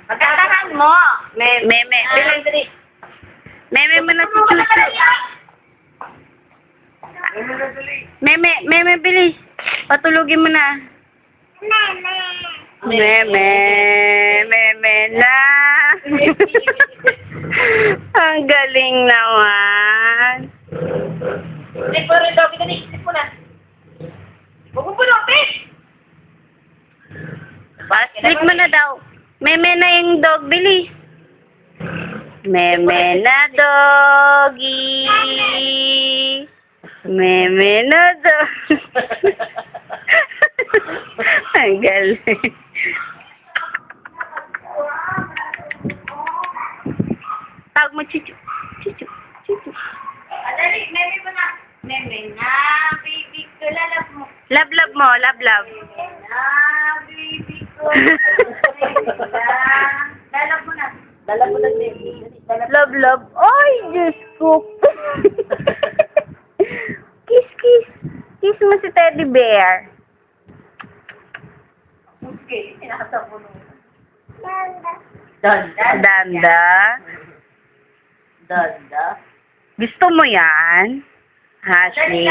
Pagkakahan mo. Meme. Meme mo na si Chuchu. Meme, bilis. Patulugin mo na. Meme na. Ang galing naman. Sleep mo rin daw. Sleep mo na. Huwag mo po natin. Sleep mo na daw. Meme na yung dog, bilis. Meme na doggy. Meme na dog. Ang galing. Tawag mo, Chuchu. Chuchu. Adali, meme mo na. Meme na, baby ko. Lalap mo. Love mo, love. Meme na, baby ko. Lalap mo na. Lalap mo na, baby. Love. Ay, Diyos ko. Kiss. Kiss mo si Teddy Bear. Okay, sinakasap mo nung. Danda. Gusto mo yan? Ashley?